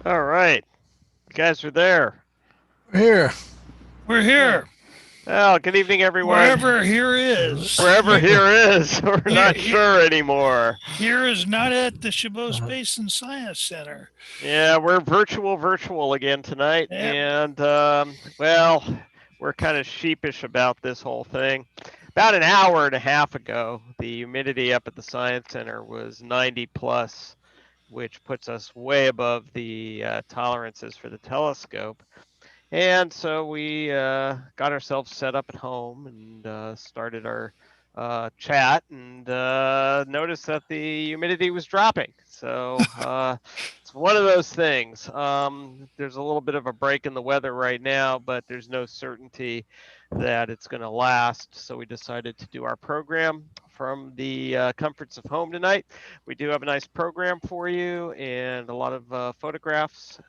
All right, you guys are there. Here. We're Huh. here, Well, good evening, everyone. wherever here is. Wherever here is, we're Here, not here, sure anymore. here is not at the Chabot Uh, Space and Science Center. Yeah, we're virtual again tonight, Yep. and well, we're kind of sheepish about this whole thing. About an hour and a half ago, the humidity up at the Science Center was 90 plus, which puts us way above the tolerances for the telescope. And so we got ourselves set up at home and started our chat and noticed that the humidity was dropping. So it's one of those things. There's a little bit of a break in the weather right now, but there's no certainty that it's going to last. So we decided to do our program from the comforts of home tonight. We do have a nice program for you and a lot of photographs.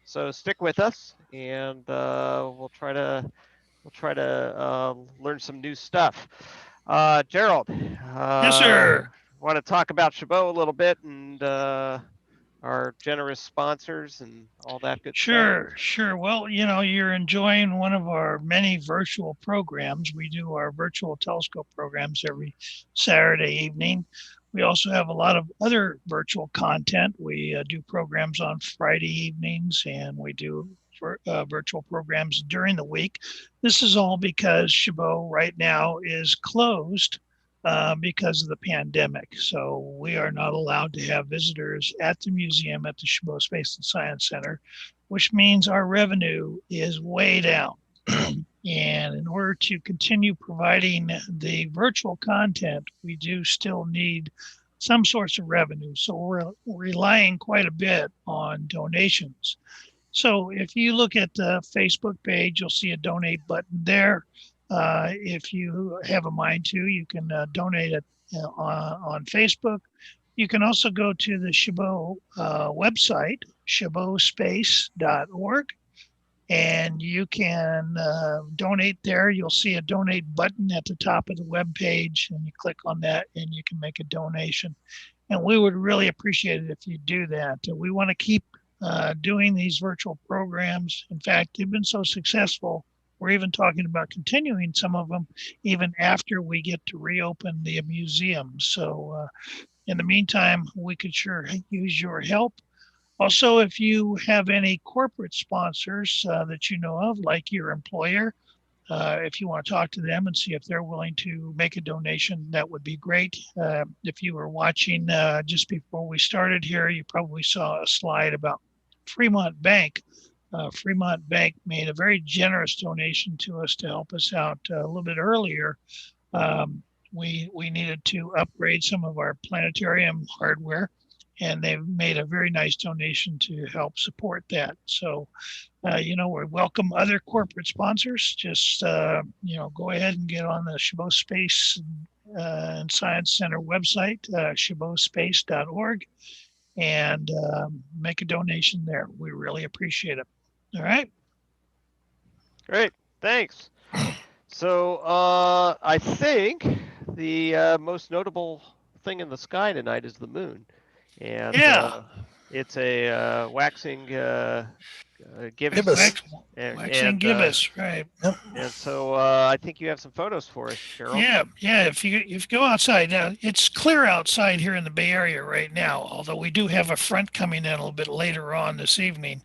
So stick with us, and we'll try to learn some new stuff. Gerald, Yes, sir. want to talk about Chabot a little bit and our generous sponsors and all that good stuff? Sure. Well, you're enjoying one of our many virtual programs. We do our virtual telescope programs every Saturday evening. We also have a lot of other virtual content. We do programs on Friday evenings, and we do virtual programs during the week. This is all because Chabot right now is closed because of the pandemic. So we are not allowed to have visitors at the museum at the Chabot Space and Science Center, which means our revenue is way down. And in order to continue providing the virtual content, we do still need some source of revenue. So we're relying quite a bit on donations. So if you look at the Facebook page, you'll see a donate button there. If you have a mind to, you can donate it on Facebook. You can also go to the Chabot website, chabotspace.org, and you can donate there. You'll see a donate button at the top of the web page, and you click on that, and you can make a donation. And we would really appreciate it if you do that. We want to keep doing these virtual programs. In fact, they've been so successful. We're even talking about continuing some of them even after we get to reopen the museum. So, in the meantime, we could sure use your help. Also, if you have any corporate sponsors that you know of, like your employer, if you want to talk to them and see if they're willing to make a donation, that would be great. If you were watching just before we started here, you probably saw a slide about Fremont Bank. Fremont Bank made a very generous donation to us to help us out a little bit earlier. We needed to upgrade some of our planetarium hardware, and they've made a very nice donation to help support that. So we welcome other corporate sponsors. Just, go ahead and get on the Chabot Space and Science Center website, chabotspace.org, and make a donation there. We really appreciate it. All right. Great, thanks. So I think the most notable thing in the sky tonight is the moon, and Yeah. it's a waxing gibbous, Ibis. Wax, and waxing and gibbous. Right. Yep. and so I think you have some photos for us, Gerald. Yeah. If you go outside now, it's clear outside here in the Bay Area right now. Although we do have a front coming in a little bit later on this evening,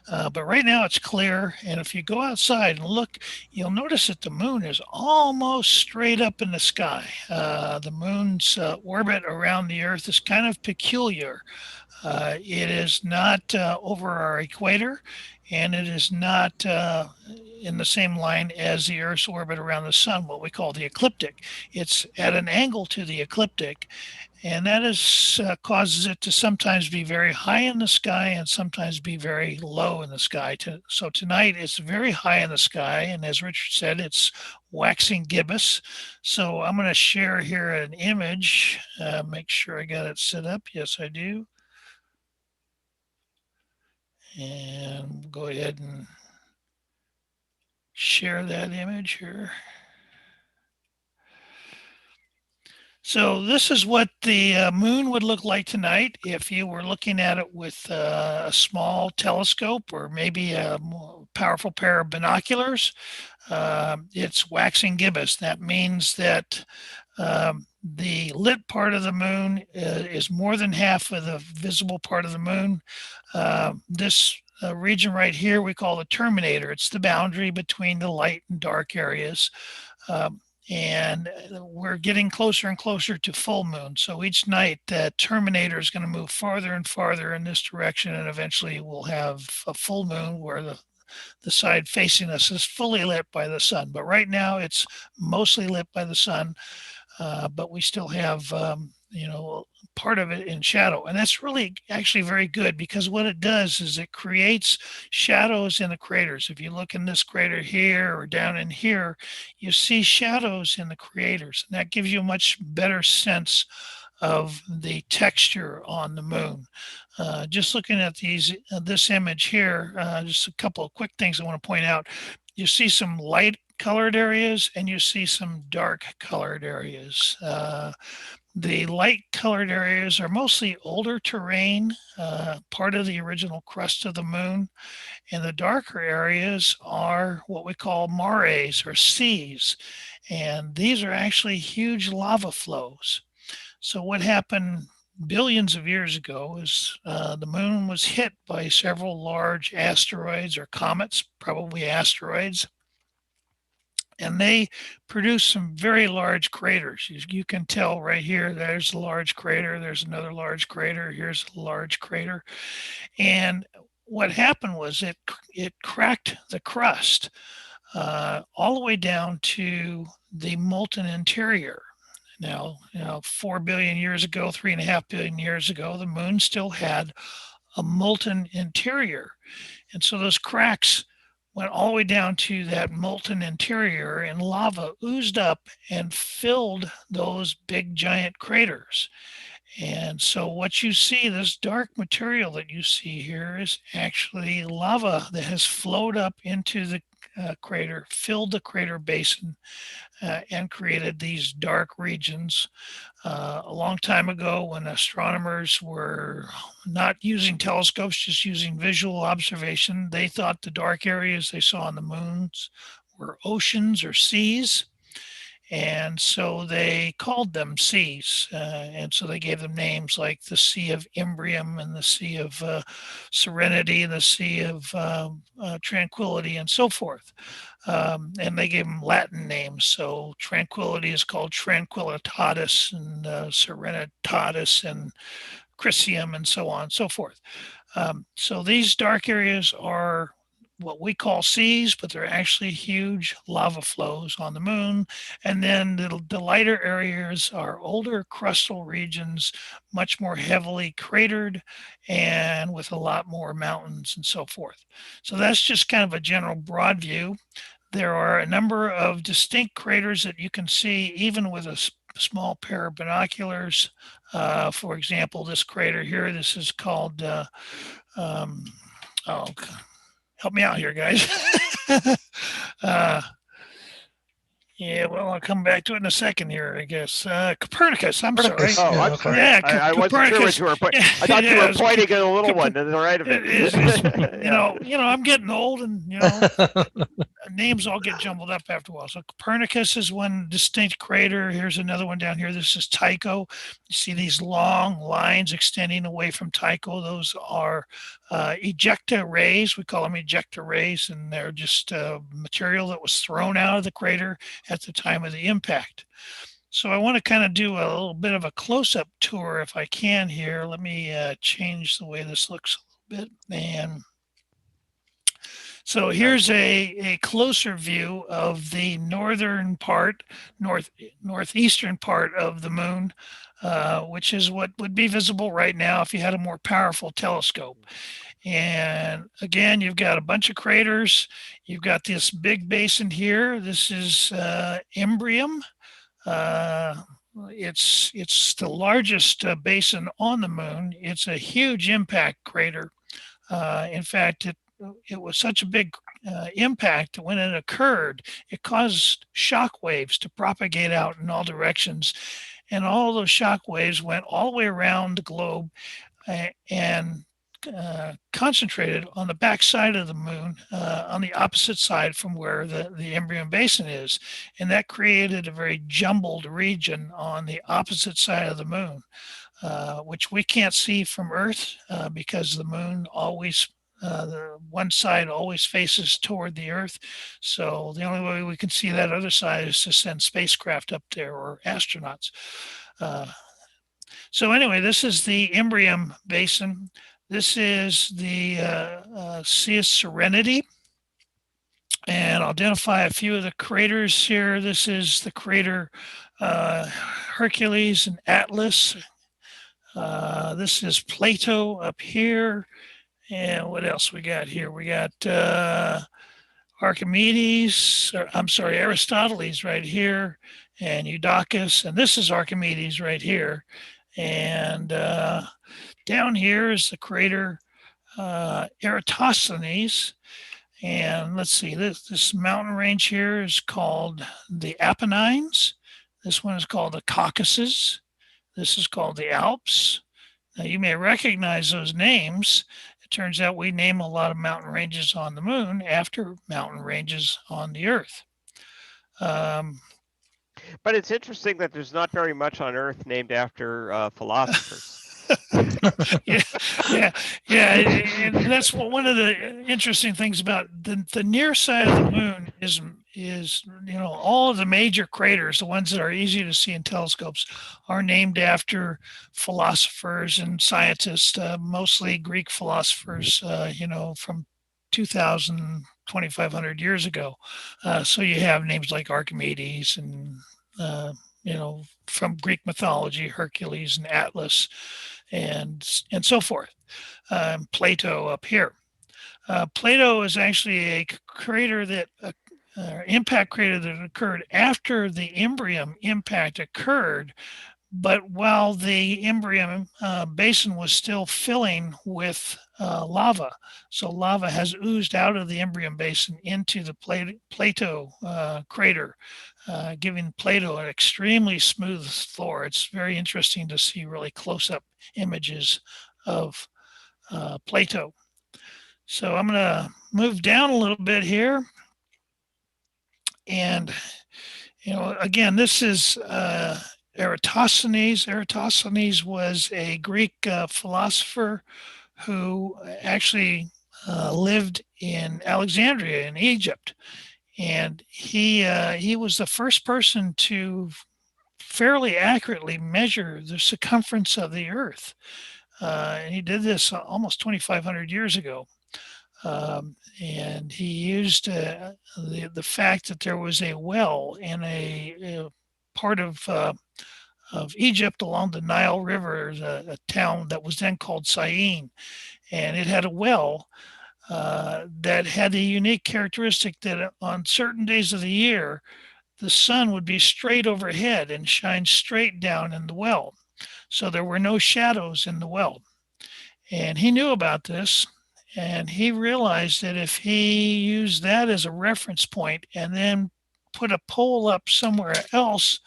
but right now it's clear. And if you go outside and look, you'll notice that the moon is almost straight up in the sky. The moon's orbit around the Earth is kind of peculiar. It is not over our equator, and it is not in the same line as the Earth's orbit around the sun, what we call the ecliptic. It's at an angle to the ecliptic, and that is causes it to sometimes be very high in the sky and sometimes be very low in the sky. So tonight it's very high in the sky, and as Richard said, it's waxing gibbous. So I'm going to share here an image. Make sure I got it set up. Yes, I do. And go ahead and share that image here. So this is what the moon would look like tonight if you were looking at it with a small telescope or maybe a more powerful pair of binoculars. It's waxing gibbous. That means that the lit part of the moon is more than half of the visible part of the moon. This region right here we call the terminator. It's the boundary between the light and dark areas. Um, and we're getting closer and closer to full moon. So each night that terminator is going to move farther and farther in this direction, and eventually we'll have a full moon where the side facing us is fully lit by the sun. But right now it's mostly lit by the sun, but we still have part of it in shadow, and that's really actually very good because what it does is it creates shadows in the craters. If you look in this crater here or down in here, you see shadows in the craters, and that gives you a much better sense of the texture on the moon. Just looking at this image here, just a couple of quick things I want to point out. You see some light colored areas and you see some dark colored areas. The light colored areas are mostly older terrain, part of the original crust of the moon, and the darker areas are what we call mares or seas, and these are actually huge lava flows. So what happened billions of years ago is the moon was hit by several large asteroids or comets, probably asteroids, and they produce some very large craters. You can tell right here, there's a large crater, there's another large crater, here's a large crater. And what happened was it cracked the crust all the way down to the molten interior. Now, 4 billion years ago, 3.5 billion years ago, the moon still had a molten interior. And so those cracks went all the way down to that molten interior, and lava oozed up and filled those big giant craters. And so what you see, this dark material that you see here, is actually lava that has flowed up into the crater, filled the crater basin, and created these dark regions. A long time ago, when astronomers were not using telescopes, just using visual observation, they thought the dark areas they saw on the moons were oceans or seas. And so they called them seas. And so they gave them names like the Sea of Imbrium and the Sea of Serenity and the Sea of Tranquility and so forth. And they gave them Latin names. So tranquility is called Tranquillitatis and Serenitatis and Chrysium and so on and so forth. So these dark areas are what we call seas, but they're actually huge lava flows on the moon. And then the lighter areas are older crustal regions, much more heavily cratered and with a lot more mountains and so forth. So that's just kind of a general broad view. There are a number of distinct craters that you can see even with a small pair of binoculars. For example, this crater here, this is called, oh, help me out here, guys. uh, yeah, well, I'll come back to it in a second here, I guess. Copernicus, I'm sorry. Copernicus. Oh, Yeah, I'm okay. sorry. Yeah, I wasn't sure what Copernicus. you were pointing. Yeah, I thought you yeah, were pointing at a little one to the right of it. you Yeah. know, I'm getting old, and names all get jumbled up after a while. So Copernicus is one distinct crater. Here's another one down here. This is Tycho. You see these long lines extending away from Tycho. Those are ejecta rays. We call them ejecta rays, and they're just material that was thrown out of the crater at the time of the impact. So I want to kind of do a little bit of a close-up tour if I can here. Let me change the way this looks a little bit. And so here's a closer view of the northern part, northeastern part of the moon, which is what would be visible right now if you had a more powerful telescope. And again, you've got a bunch of craters. You've got this big basin here. This is Imbrium. It's the largest basin on the moon. It's a huge impact crater. In fact, it was such a big impact that when it occurred, it caused shock waves to propagate out in all directions. and all those shock waves went all the way around the globe and concentrated on the back side of the moon, on the opposite side from where the Imbrium Basin is. And that created a very jumbled region on the opposite side of the moon, which we can't see from Earth because the moon always the one side always faces toward the Earth. So the only way we can see that other side is to send spacecraft up there or astronauts. Uh, so anyway, this is the Imbrium Basin. This is the Sea of Serenity. And I'll identify a few of the craters here. This is the crater Hercules and Atlas. This is Plato up here. And what else we got here? We got Archimedes, or, I'm sorry, Aristoteles right here, and Eudoxus. And this is Archimedes right here. And down here is the crater Eratosthenes. And let's see, this mountain range here is called the Apennines. This one is called the Caucasus. This is called the Alps. Now, you may recognize those names. It turns out we name a lot of mountain ranges on the moon after mountain ranges on the Earth. But it's interesting that there's not very much on Earth named after philosophers. yeah, yeah, yeah. And that's one of the interesting things about the near side of the moon is all of the major craters, the ones that are easy to see in telescopes, are named after philosophers and scientists, mostly Greek philosophers. From 2,000, 2,500 years ago. So you have names like Archimedes and from Greek mythology, Hercules and Atlas, and so forth. Plato up here. Plato is actually a crater that impact crater that occurred after the Imbrium impact occurred, but while the Imbrium basin was still filling with lava. So lava has oozed out of the Imbrium basin into the Plato crater, giving Plato an extremely smooth floor. It's very interesting to see really close-up images of Plato. So I'm going to move down a little bit here. And, again, this is Eratosthenes. Eratosthenes was a Greek philosopher who actually lived in Alexandria in Egypt. And he was the first person to fairly accurately measure the circumference of the Earth. And he did this almost 2,500 years ago. And he used the fact that there was a well in a part of Egypt along the Nile River, a town that was then called Syene, and it had a well that had the unique characteristic that on certain days of the year, the sun would be straight overhead and shine straight down in the well. So there were no shadows in the well. And he knew about this, and he realized that if he used that as a reference point and then put a pole up somewhere else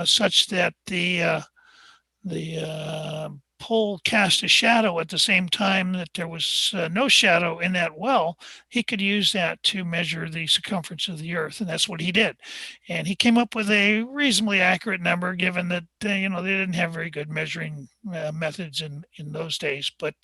such that the pole cast a shadow at the same time that there was no shadow in that well, he could use that to measure the circumference of the Earth, and that's what he did. And he came up with a reasonably accurate number, given that they didn't have very good measuring methods in those days, but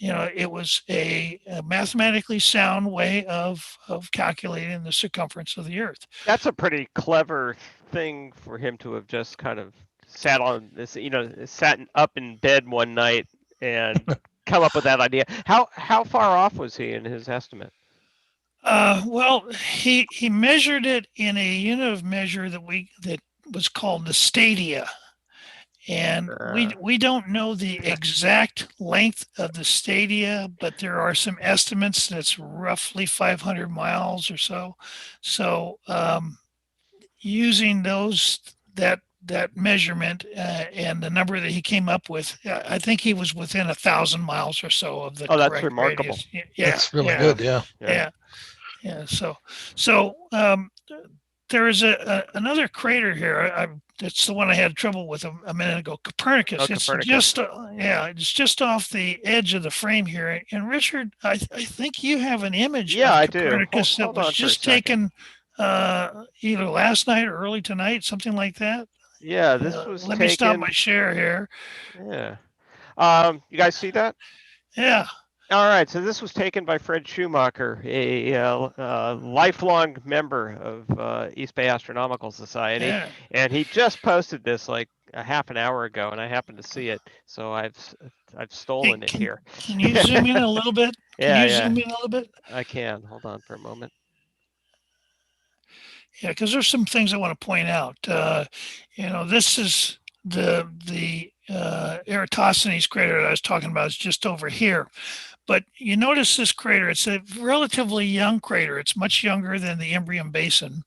it was a mathematically sound way of calculating the circumference of the Earth. That's a pretty clever thing for him to have just kind of sat on this, sat up in bed one night and come up with that idea. How far off was he in his estimate? Well, he measured it in a unit of measure that was called the stadia. And we don't know the exact length of the stadia, but there are some estimates that's roughly 500 miles or so. So using that measurement and the number that he came up with, I think he was within 1,000 miles or so of the that's correct remarkable. radius. Yeah, that's really good. Yeah. So there is another crater here. That's the one I had trouble with a minute ago. Oh, Copernicus. It's Copernicus. just yeah, it's just off the edge of the frame here. And Richard, I think you have an image Yeah, of I do. Hold, Copernicus that hold was on for a just second. taken either last night or early tonight, something like that. Yeah, this was Let me stop my taken. share here. Yeah. You guys see that? Yeah, All right, so this was taken by Fred Schumacher, a lifelong member of East Bay Astronomical Society, yeah. and he just posted this like a half an hour ago, and I happened to see it, so I've Hey, stolen it here. can you zoom in a little bit? Can Yeah, you yeah, zoom in a little bit? I can. Hold on for a moment. Yeah, because there's some things I want to point out. This is the Eratosthenes crater that I was talking about is just over here. But you notice this crater, it's a relatively young crater. It's much younger than the Imbrium Basin.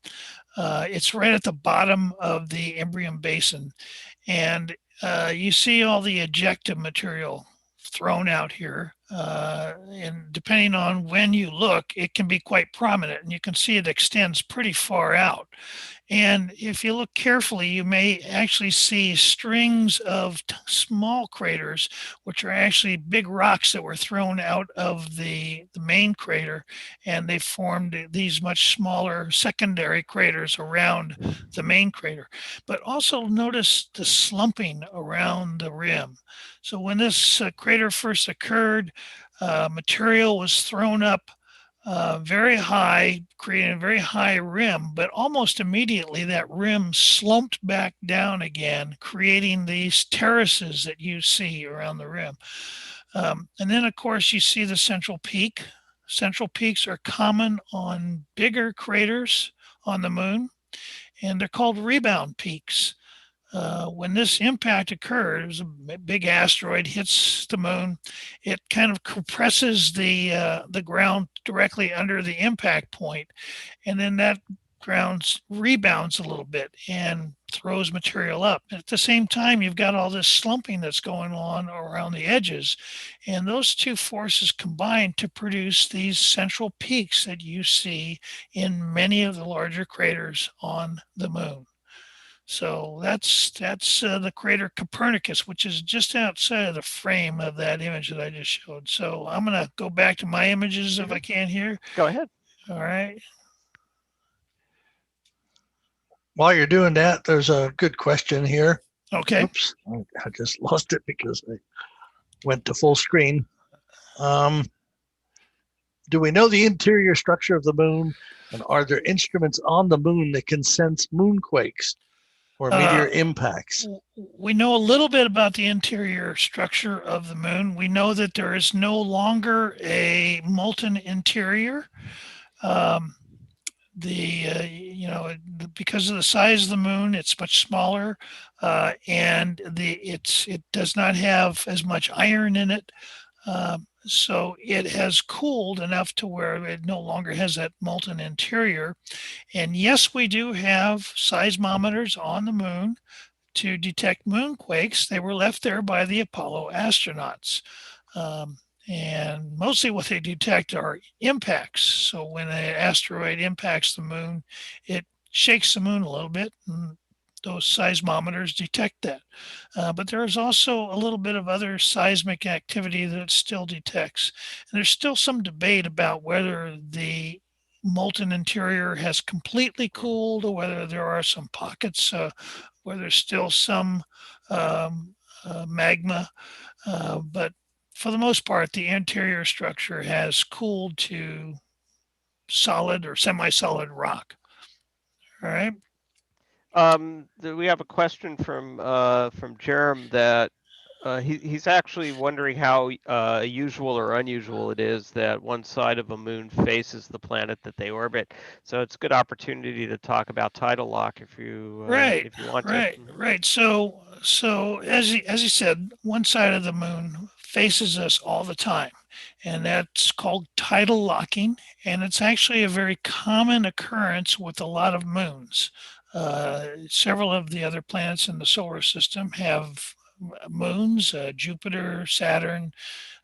It's right at the bottom of the Imbrium Basin. And you see all the ejecta material thrown out here. And depending on when you look, it can be quite prominent. And you can see it extends pretty far out. And if you look carefully, you may actually see strings of small craters, which are actually big rocks that were thrown out of the main crater. And they formed these much smaller secondary craters around the main crater. But also notice the slumping around the rim. So when this crater first occurred, material was thrown up very high, creating a very high rim, but almost immediately that rim slumped back down again, creating these terraces that you see around the rim. And then, of course, you see the central peak. Central peaks are common on bigger craters on the moon, and they're called rebound peaks. When this impact occurred, it was a big asteroid hits the moon. It kind of compresses the ground directly under the impact point, and then that ground rebounds a little bit and throws material up. At the same time, you've got all this slumping that's going on around the edges, and those two forces combine to produce these central peaks that you see in many of the larger craters on the moon. So that's the crater Copernicus, which is just outside of the frame of that image that I just showed. So I'm going to go back to my images if Hmm. I can here. Go ahead. All right. While you're doing that, there's a good question here. Okay. Oops, I just lost it because I went to full screen. Um, do we know the interior structure of the moon? And are there instruments on the moon that can sense moonquakes or Uh, meteor impacts? we know a little bit about the interior structure of the moon. We know that there is no longer a molten interior. Um, because of the size of the moon, it's much smaller, and it does not have as much iron in it. So it has cooled enough to where it no longer has that molten interior. And yes, we do have seismometers on the moon to detect moonquakes. They were left there by the Apollo astronauts. Um, and mostly what they detect are impacts. So when an asteroid impacts the moon, it shakes the moon a little bit, and those seismometers detect that. But there is also a little bit of other seismic activity that it still detects. And there's still some debate about whether the molten interior has completely cooled or whether there are some pockets where there's still some magma. But for the most part, the interior structure has cooled to solid or semi-solid rock. All right. We have a question from Jerem that he's actually wondering how usual or unusual it is that one side of a moon faces the planet that they orbit. So it's a good opportunity to talk about tidal lock Right, if you want to. right, right. So as you said, one side of the moon faces us all the time, and that's called tidal locking, and it's actually a very common occurrence with a lot of moons. Several of the other planets in the solar system have moons, Jupiter, Saturn,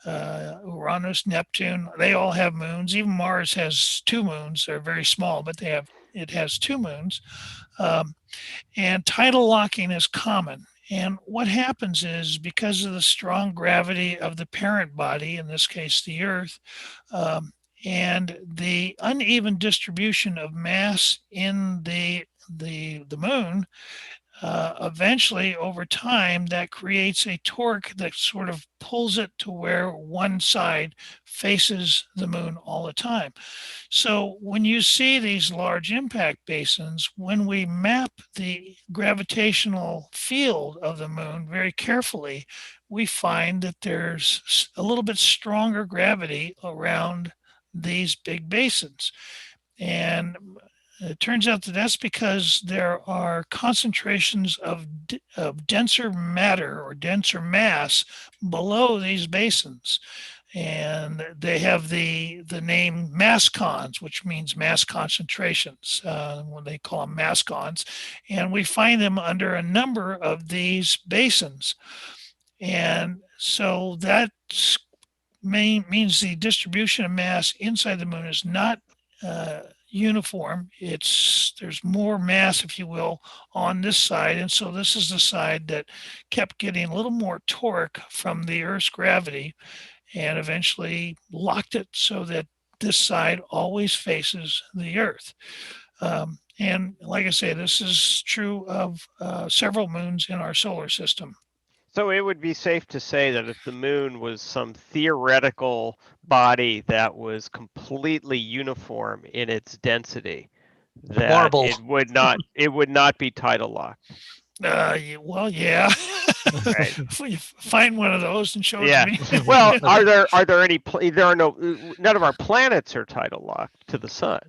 Uranus, Neptune. They all have moons. Even Mars has two moons. They're very small, but they have it has two moons. Um, and tidal locking is common. And what happens is because of the strong gravity of the parent body, in this case the Earth, um, and the uneven distribution of mass in the moon, eventually over time that creates a torque that sort of pulls it to where one side faces the moon all the time. So when you see these large impact basins, when we map the gravitational field of the moon very carefully, we find that there's a little bit stronger gravity around these big basins. And it turns out that that's because there are concentrations of denser matter or denser mass below these basins. And they have the name mascons, which means mass concentrations, when they call them mascons. And we find them under a number of these basins. And so that means the distribution of mass inside the moon is not uniform. There's more mass, if you will, on this side. And so this is the side that kept getting a little more torque from the Earth's gravity and eventually locked it so that this side always faces the Earth. And like I say, this is true of several moons in our solar system. So it would be safe to say that if the moon was some theoretical body that was completely uniform in its density, that Marble. it would not be tidal locked. Well, yeah. Right. Find one of those and show Yeah. it to me. Well, are there any? There are no. None of our planets are tidal locked to the sun.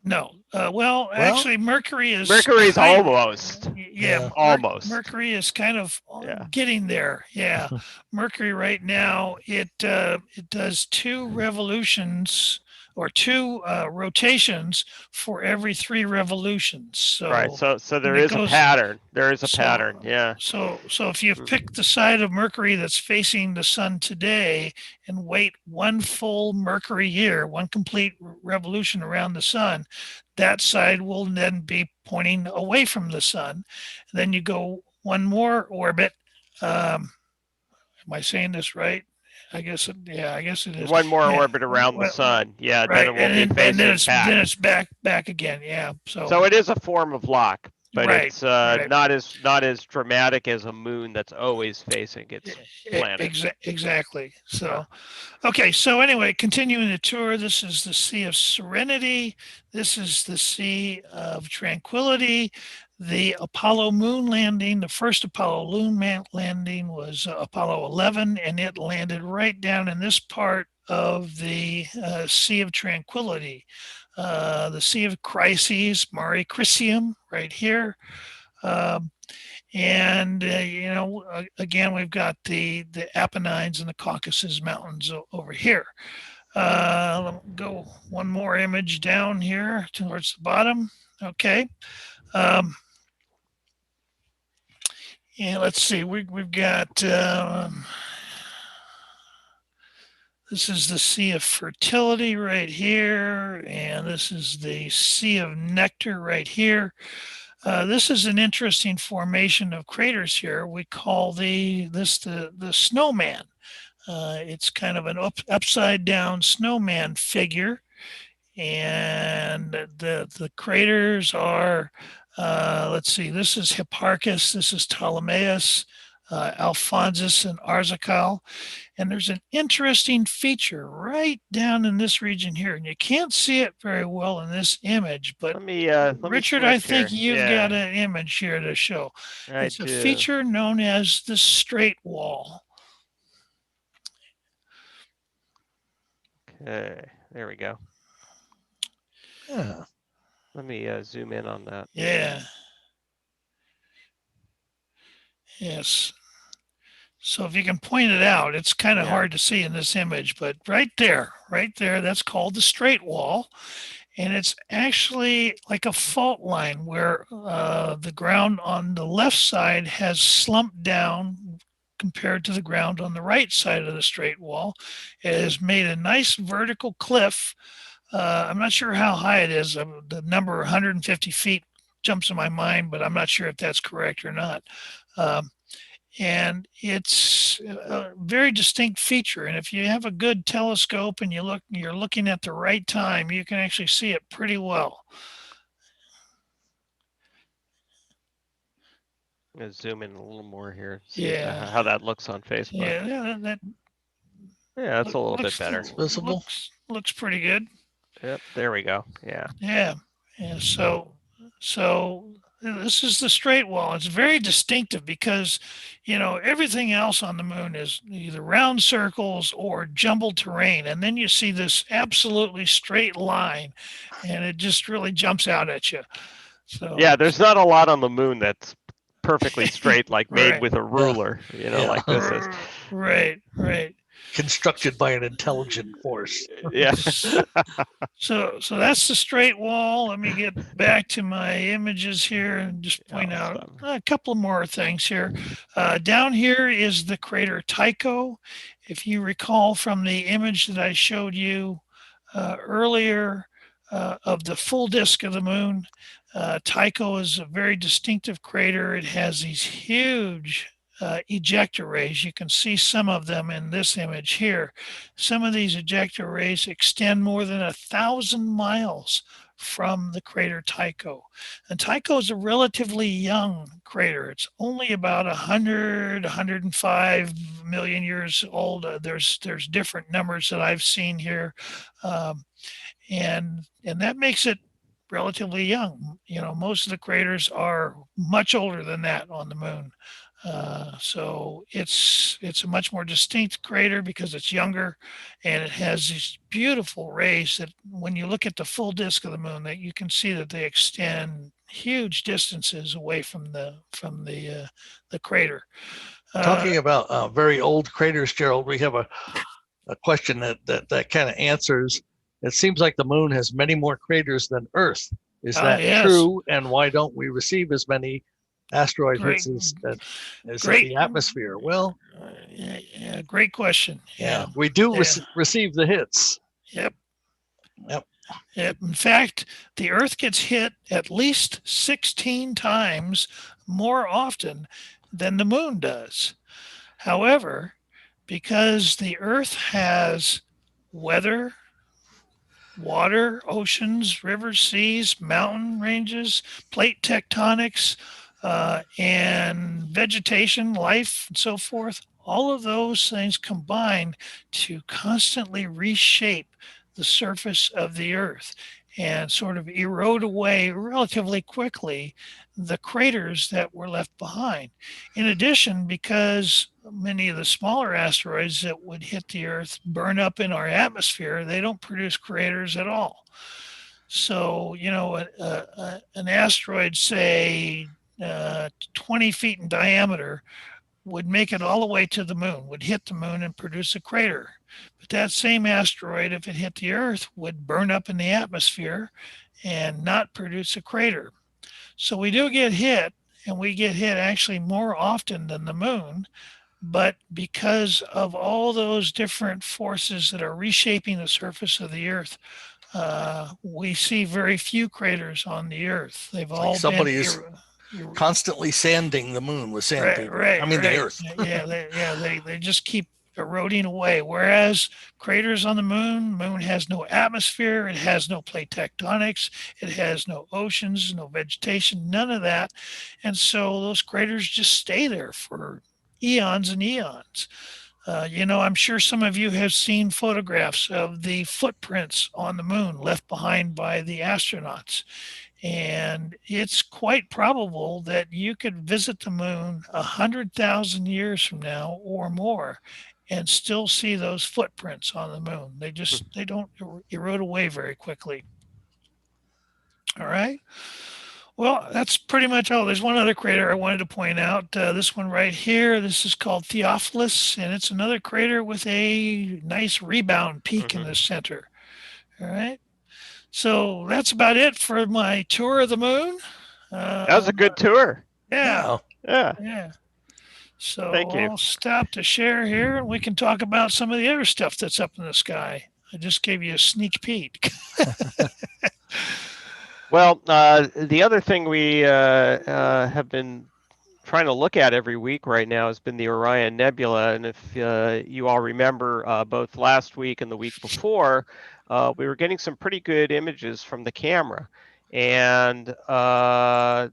No. Well, actually, Mercury is almost. Yeah, almost. Mercury is kind of Yeah. getting there. Yeah, Mercury right now it does two revolutions or two rotations for every three revolutions. So right. So there is a pattern. There is a pattern. Yeah. So if you pick the side of Mercury that's facing the sun today and wait one full Mercury year, one complete revolution around the sun, that side will then be pointing away from the sun. Then you go one more orbit. Am I saying this right? I guess it is. One more Yeah. orbit around the sun. Yeah, Right. then it will be facing back. Then it's back again. Yeah. So it is a form of lock, but Right, it's right. not as dramatic as a moon that's always facing its planet. Exactly. So, okay. So anyway, continuing the tour, this is the Sea of Serenity. This is the Sea of Tranquility. The Apollo moon landing, the first Apollo moon landing was Apollo 11, and it landed right down in this part of the Sea of Tranquility. The Sea of Crises, Mare Crisium, right here. And again, we've got the Apennines and the Caucasus Mountains over here. Let me go one more image down here towards the bottom. Okay. And let's see, we've got this is the Sea of Fertility right here, and this is the Sea of Nectar right here. This is an interesting formation of craters here. We call this the snowman. It's kind of an upside down snowman figure, and the craters are, let's see, this is Hipparchus, this is Ptolemaeus, Alphonsus, and Arzachel. And there's an interesting feature right down in this region here, and you can't see it very well in this image, but Richard, I think you've got an image here to show. It's a feature known as the straight wall. Okay, there we go. Yeah. Let me zoom in on that. Yeah. Yes. So if you can point it out, it's kind of hard to see in this image, but right there, that's called the straight wall. And it's actually like a fault line where the ground on the left side has slumped down compared to the ground on the right side of the straight wall. It has made a nice vertical cliff I'm not sure how high it is. The number 150 feet jumps in my mind, but I'm not sure if that's correct or not. Um, and it's a very distinct feature. And if you have a good telescope and you're looking at the right time, you can actually see it pretty well. I'm gonna zoom in a little more here, see Yeah, how that looks on Facebook. yeah, that Yeah, that's a little bit looks better. Visible. looks pretty good. Yep, there we go. Yeah. Yeah, yeah. So this is the straight wall. It's very distinctive because, everything else on the moon is either round circles or jumbled terrain, and then you see this absolutely straight line, and it just really jumps out at you. So Yeah, there's not a lot on the moon that's perfectly straight, like made right, with a ruler, Yeah. like this is. right. Constructed by an intelligent force. Yeah. So that's the straight wall. Let me get back to my images here and just point I'll out stop. a couple more things here. Down here is the crater Tycho. If you recall from the image that I showed you earlier of the full disk of the moon, Tycho is a very distinctive crater. It has these huge ejector rays. You can see some of them in this image here. Some of these ejector rays extend more than 1,000 miles from the crater Tycho. And Tycho is a relatively young crater. It's only about 100, 105 million years old. There's different numbers that I've seen here, and that makes it relatively young. Most of the craters are much older than that on the moon. So it's a much more distinct crater because it's younger, and it has these beautiful rays that, when you look at the full disk of the moon, that you can see that they extend huge distances away from the crater. Talking about very old craters, Gerald, we have a question that kind of answers. It seems like the moon has many more craters than Earth. Is that Yes. true? And why don't we receive as many asteroid hits as Great. the atmosphere? Well, yeah, great question. yeah, we do Yeah. receive the hits. Yep. Yep. In fact, the Earth gets hit at least 16 times more often than the moon does. However, because the Earth has weather, water, oceans, rivers, seas, mountain ranges, plate tectonics, and vegetation, life, and so forth. All of those things combine to constantly reshape the surface of the Earth and sort of erode away relatively quickly the craters that were left behind. In addition, because many of the smaller asteroids that would hit the Earth burn up in our atmosphere, they don't produce craters at all. So, an asteroid, say 20 feet in diameter, would make it all the way to the moon, would hit the moon and produce a crater. But that same asteroid, if it hit the Earth, would burn up in the atmosphere and not produce a crater. So we do get hit, and we get hit actually more often than the moon. But because of all those different forces that are reshaping the surface of the Earth, we see very few craters on the Earth. They've all Like somebody been is constantly sanding the moon with sandpaper. The Earth. They just keep eroding away. Whereas craters on the moon has no atmosphere, it has no plate tectonics, it has no oceans, no vegetation, none of that. And so those craters just stay there for eons and eons. I'm sure some of you have seen photographs of the footprints on the moon left behind by the astronauts. And it's quite probable that you could visit the moon 100,000 years from now or more and still see those footprints on the moon. They don't erode away very quickly. All right. Well, that's pretty much all. There's one other crater I wanted to point out. This one right here. This is called Theophilus, and it's another crater with a nice rebound peak in the center. All right. So that's about it for my tour of the moon. That was a good tour. Yeah. Yeah. So Thank you. I'll stop to share here, and we can talk about some of the other stuff that's up in the sky. I just gave you a sneak peek. Well, the other thing we have been trying to look at every week right now has been the Orion Nebula. And if you all remember, both last week and the week before, we were getting some pretty good images from the camera. And I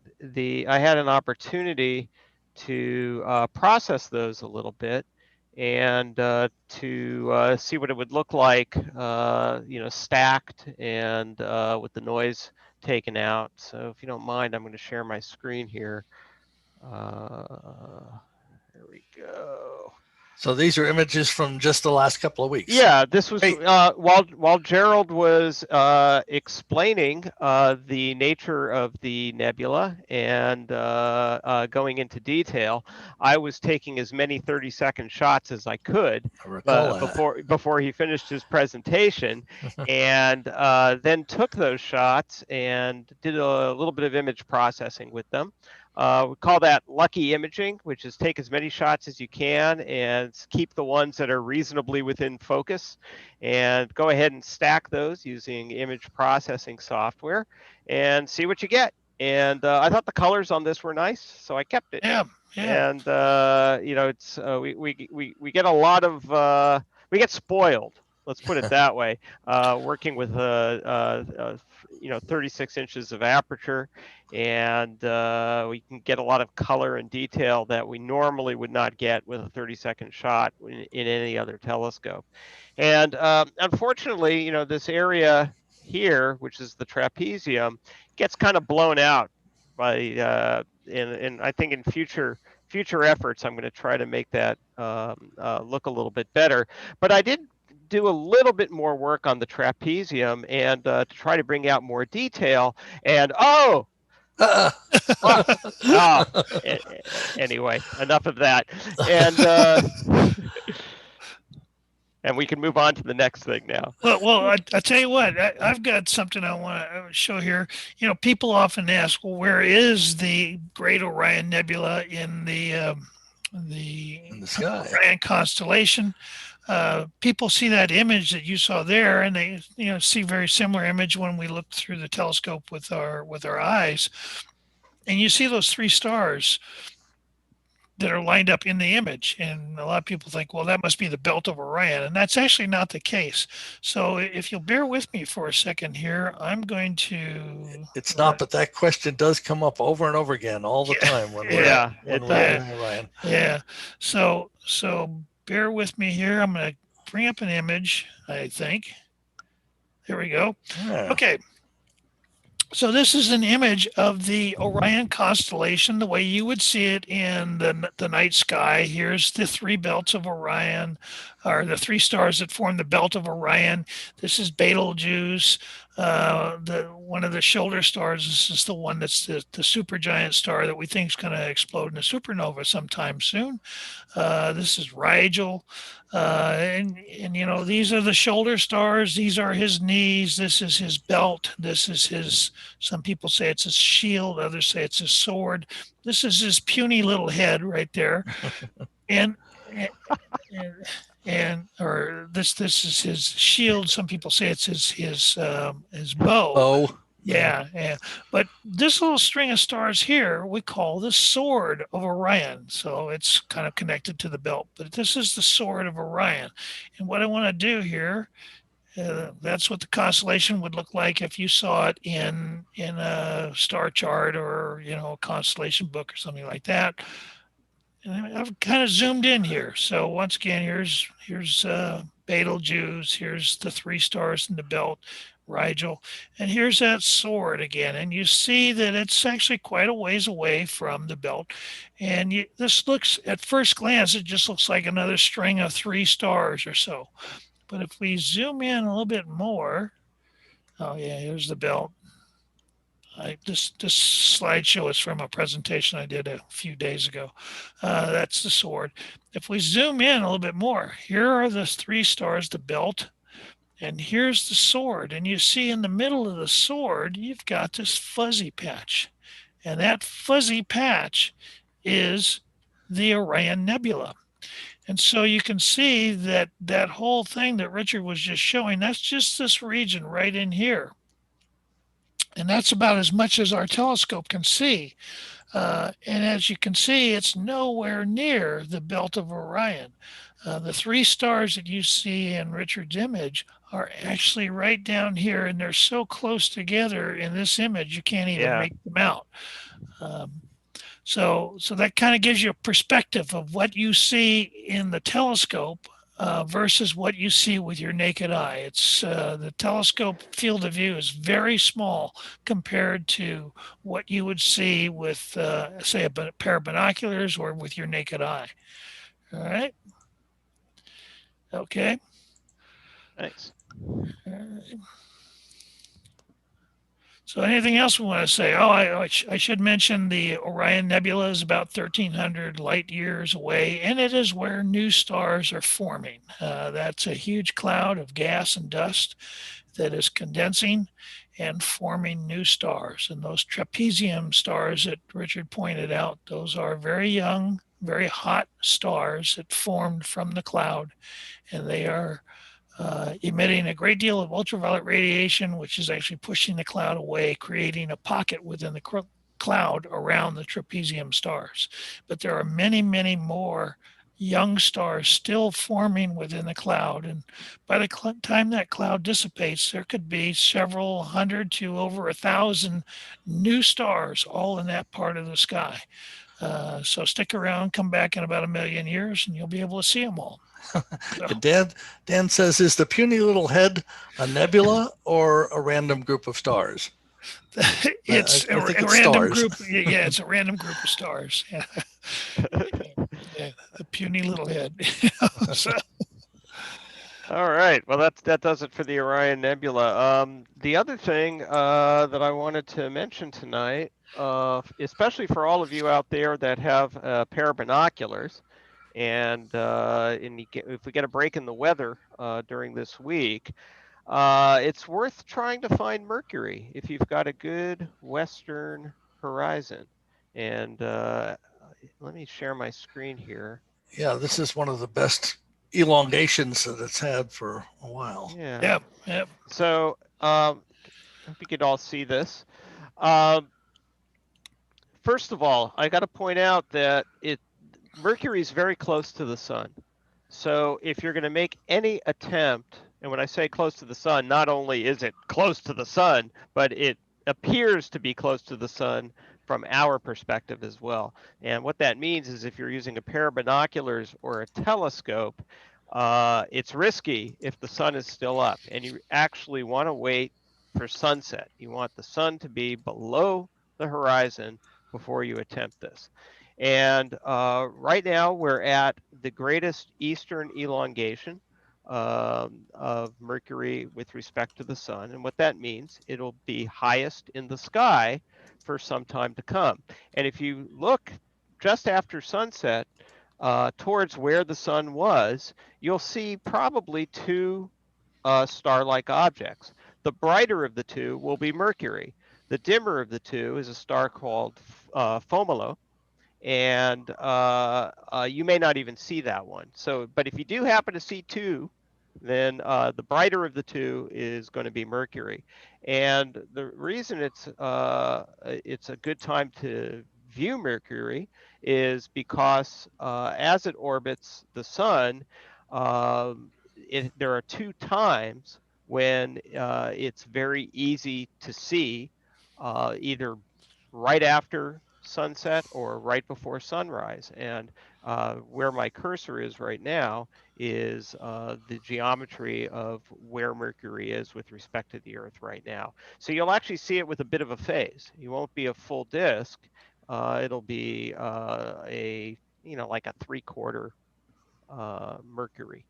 had an opportunity to process those a little bit and to see what it would look like, stacked and with the noise taken out. So if you don't mind, I'm going to share my screen here. There we go. So these are images from just the last couple of weeks. Yeah, this was Hey. while Gerald was explaining the nature of the nebula and going into detail. I was taking as many 30-second shots as I could I recall that. before he finished his presentation, and then took those shots and did a little bit of image processing with them. We call that lucky imaging, which is take as many shots as you can and keep the ones that are reasonably within focus, and go ahead and stack those using image processing software and see what you get. And I thought the colors on this were nice, so I kept it. Yeah. And it's we get a lot of we get spoiled. Let's put it that way. Working with 36 inches of aperture, and we can get a lot of color and detail that we normally would not get with a 30-second shot in any other telescope. And unfortunately, this area here, which is the trapezium, gets kind of blown out by and I think in future efforts, I'm going to try to make that look a little bit better. But I did do a little bit more work on the trapezium and to try to bring out more detail. And anyway, enough of that. And and we can move on to the next thing now. Well, I tell you what, I've got something I want to show here. People often ask, well, where is the Great Orion Nebula in the sky, Orion constellation? People see that image that you saw there, and they see very similar image when we look through the telescope with our eyes, and you see those three stars that are lined up in the image. And a lot of people think, well, that must be the belt of Orion. And that's actually not the case. So if you'll bear with me for a second here, I'm going to... It's not, but that question does come up over and over again all the time when we're Orion. Yeah. So bear with me here. I'm going to bring up an image, I think. There we go. Yeah. Okay. So this is an image of the Orion constellation, the way you would see it in the night sky. Here's the three belts of Orion, or the three stars that form the belt of Orion. This is Betelgeuse, one of the shoulder stars. This is the one that's the supergiant star that we think is going to explode in a supernova sometime soon. This is Rigel. And these are the shoulder stars. These are his knees. This is his belt. This is his, some people say it's his shield. Others say it's his sword. This is his puny little head right there. Or this is his shield. Some people say it's his bow. Oh. Yeah. But this little string of stars here, we call the sword of Orion. So it's kind of connected to the belt, but this is the sword of Orion. And what I want to do here, that's what the constellation would look like if you saw it in a star chart or, a constellation book or something like that. And I've kind of zoomed in here. So once again, here's Betelgeuse. Here's the three stars in the belt. Rigel, and here's that sword again, and you see that it's actually quite a ways away from the belt, and this looks, at first glance, it just looks like another string of three stars or so. But if we zoom in a little bit more, oh yeah, here's the belt. This slideshow is from a presentation I did a few days ago. That's the sword. If we zoom in a little bit more, here are the three stars, the belt. And here's the sword. And you see in the middle of the sword, you've got this fuzzy patch. And that fuzzy patch is the Orion Nebula. And so you can see that that whole thing that Richard was just showing, that's just this region right in here. And that's about as much as our telescope can see. And as you can see, it's nowhere near the belt of Orion. The three stars that you see in Richard's image are actually right down here, and they're so close together in this image, you can't even Yeah. make them out. Um, so that kind of gives you a perspective of what you see in the telescope versus what you see with your naked eye. It's the telescope field of view is very small compared to what you would see with, say, a pair of binoculars or with your naked eye. All right. Okay. Nice. So anything else we want to say? Oh, I should mention the Orion Nebula is about 1,300 light years away, and it is where new stars are forming. That's a huge cloud of gas and dust that is condensing and forming new stars. And those trapezium stars that Richard pointed out, those are very young, very hot stars that formed from the cloud, and they are emitting a great deal of ultraviolet radiation, which is actually pushing the cloud away, creating a pocket within the cloud around the trapezium stars. But there are many, many more young stars still forming within the cloud. And by the time that cloud dissipates, there could be several hundred to over 1,000 new stars all in that part of the sky. So stick around, come back in about 1,000,000 years, and you'll be able to see them all. So. Dan says, is the puny little head a nebula or a random group of stars? It's a random group. Yeah, it's a random group of stars. Yeah, yeah, the puny little head. So, All right. Well, that does it for the Orion Nebula. The other thing that I wanted to mention tonight, especially for all of you out there that have a pair of binoculars, and if we get a break in the weather during this week, it's worth trying to find Mercury if you've got a good western horizon. And let me share my screen here. Yeah, this is one of the best elongations that it's had for a while. Yeah. yeah. So I hope you could all see this. Um, First of all, I got to point out that Mercury is very close to the sun. So if you're going to make any attempt, and when I say close to the sun, not only is it close to the sun, but it appears to be close to the sun from our perspective as well. And what that means is if you're using a pair of binoculars or a telescope, it's risky if the sun is still up, and you actually want to wait for sunset. You want the sun to be below the horizon before you attempt this. And right now we're at the greatest eastern elongation of Mercury with respect to the sun. And what that means, it'll be highest in the sky for some time to come. And if you look just after sunset towards where the sun was, you'll see probably two star-like objects. The brighter of the two will be Mercury. The dimmer of the two is a star called Fomolo, and you may not even see that one. So, but if you do happen to see two, then the brighter of the two is going to be Mercury. And the reason it's a good time to view Mercury is because as it orbits the sun, there are two times when it's very easy to see, either right after sunset or right before sunrise. And where my cursor is right now is the geometry of where Mercury is with respect to the Earth right now. So you'll actually see it with a bit of a phase. You won't be a full disk. It'll be like a 3/4 Mercury.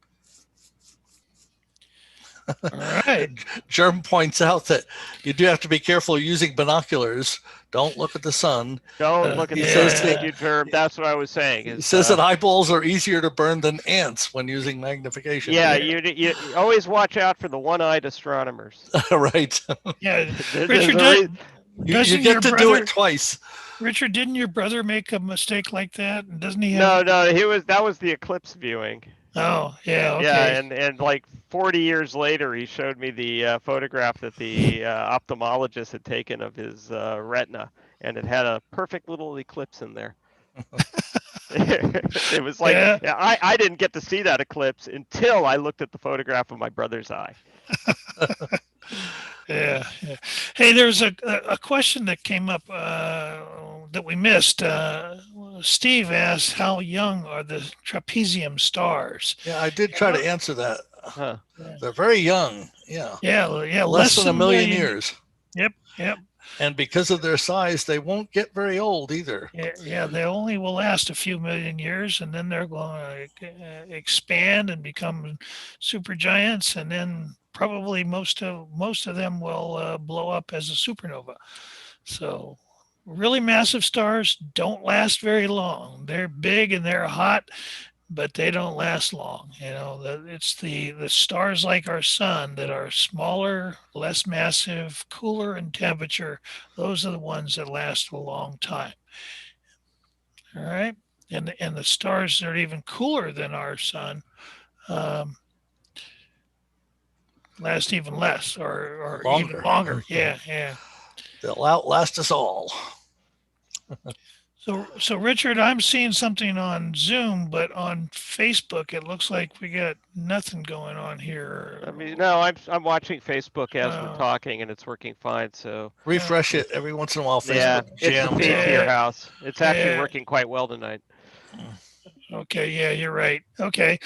All right. Germ points out that you do have to be careful using binoculars. Don't look at the sun. Don't look at the sun. Thank you, Germ. That's what I was saying. He says that eyeballs are easier to burn than ants when using magnification. Yeah, you always watch out for the one-eyed astronomers. Right. Yeah, Richard, You Doesn't your get to do brother, it twice. Richard, didn't your brother make a mistake like that? And doesn't he have? No, that was the eclipse viewing. Oh, yeah, Yeah, okay. and like 40 years later, he showed me the photograph that the ophthalmologist had taken of his retina, and it had a perfect little eclipse in there. It was like Yeah, yeah, I didn't get to see that eclipse until I looked at the photograph of my brother's eye. yeah. Hey, there's a question that came up that we missed. Steve asked, "How young are the trapezium stars?" Yeah, I did try to answer that. Huh. Yeah, They're very young. Yeah, yeah, less less than a than a million million. years. Yep, yep. And because of their size, they won't get very old either. Yeah, they only will last a few million years, and then they're going to expand and become super giants, and then probably most of them will blow up as a supernova. So, really massive stars don't last very long. They're big and they're hot, but they don't last long. It's the stars like our sun that are smaller, less massive, cooler in temperature. Those are the ones that last a long time. All right. And the stars that are even cooler than our sun um, last even less or even Longer. longer. Yeah, yeah. They'll outlast us all. So Richard, I'm seeing something on Zoom, but on Facebook it looks like we got nothing going on here. I mean, no, I'm watching Facebook as we're Uh, talking, and it's working fine. So Refresh it every once in a while. yeah, Facebook it's the jams feed to out. your yeah, house. It's actually yeah. working quite well tonight. Okay, yeah, you're right. Okay,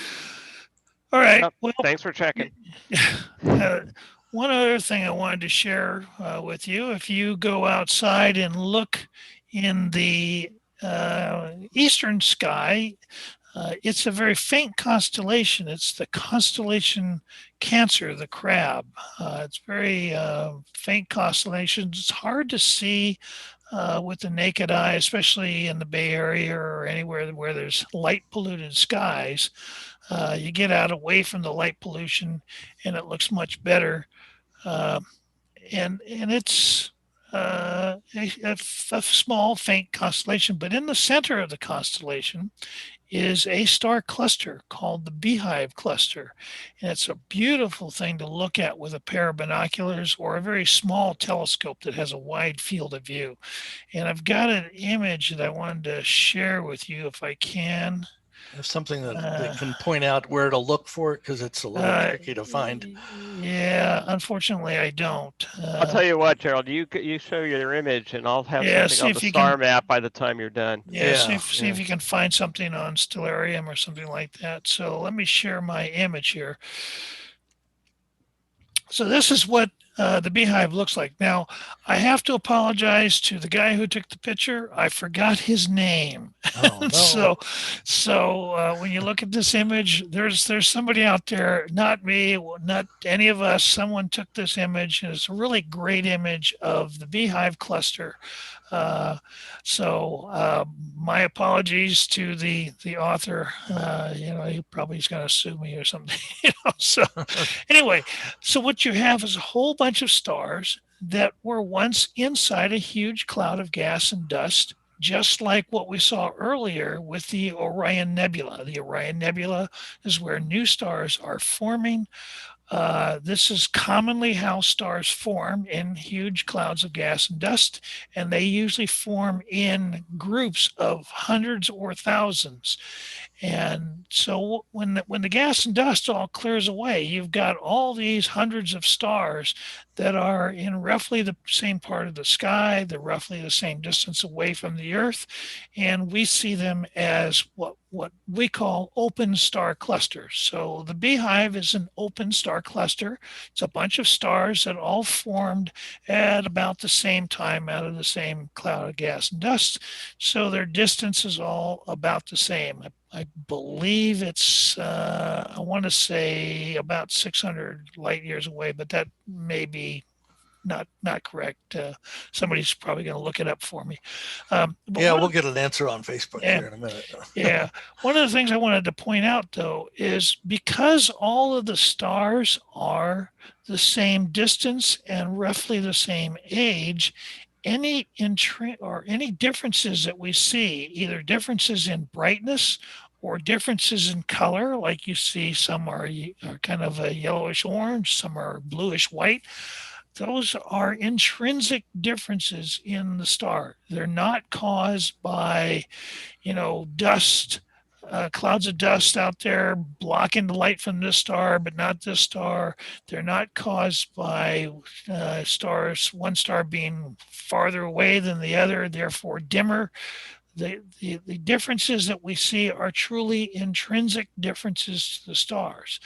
all right. Yep. Well, Thanks for checking. uh, one other thing I wanted to share with you: if you go outside and look in the eastern sky, it's a very faint constellation. It's the constellation Cancer, the crab. It's very faint constellation. It's hard to see with the naked eye, especially in the Bay Area or anywhere where there's light polluted skies. You get out away from the light pollution, and it looks much better. Uh, and it's a small, faint constellation, but in the center of the constellation is a star cluster called the Beehive cluster. And it's a beautiful thing to look at with a pair of binoculars or a very small telescope that has a wide field of view. And I've got an image that I wanted to share with you if I can. There's something that can point out where to look for it because it's a little tricky to find. Yeah, unfortunately, I don't. I'll tell you what, Gerald. You show your image, and I'll have Yeah, something see on the if you star can. map by the time you're done. Yeah, see Yeah. if see if you can find something on Stellarium or something like that. So let me share my image here. So this is what the beehive looks like. Now, I have to apologize to the guy who took the picture. I forgot his name. Oh no. So when you look at this image, there's somebody out there, not me, not any of us. Someone took this image, and it's a really great image of the beehive cluster. Uh, so my apologies to the author. He probably is going to sue me or something. So anyway, so what you have is a whole bunch of stars that were once inside a huge cloud of gas and dust, just like what we saw earlier with the Orion Nebula. The Orion Nebula is where new stars are forming. This is commonly how stars form in huge clouds of gas and dust, and they usually form in groups of hundreds or thousands. And so when the gas and dust all clears away, you've got all these hundreds of stars that are in roughly the same part of the sky, they're roughly the same distance away from the Earth, and we see them as what we call open star clusters. So the beehive is an open star cluster. It's a bunch of stars that all formed at about the same time out of the same cloud of gas and dust. So their distance is all about the same. I believe it's, I want to say about 600 light years away, but that may be not correct. Somebody's probably going to look it up for me. Yeah, we'll get an answer on Facebook yeah, here in a minute. yeah. One of the things I wanted to point out, though, is because all of the stars are the same distance and roughly the same age, any any differences that we see, either differences in brightness or differences in color, like you see some are kind of a yellowish orange, some are bluish white. Those are intrinsic differences in the star. They're not caused by, dust, clouds of dust out there blocking the light from this star, but not this star. They're not caused by one star being farther away than the other, therefore dimmer. The differences that we see are truly intrinsic differences to the stars.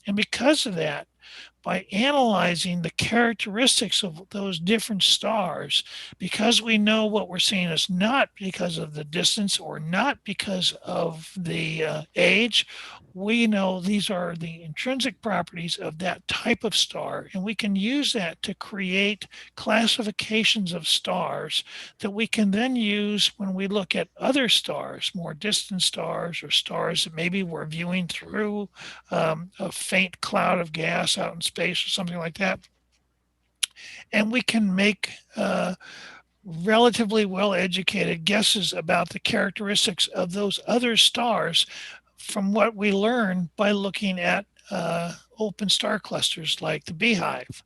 And because of that, by analyzing the characteristics of those different stars, because we know what we're seeing is not because of the distance or not because of the age, we know these are the intrinsic properties of that type of star, and we can use that to create classifications of stars that we can then use when we look at other stars, more distant stars, or stars that maybe we're viewing through a faint cloud of gas out in space or something like that. And we can make relatively well educated guesses about the characteristics of those other stars from what we learn by looking at open star clusters like the Beehive.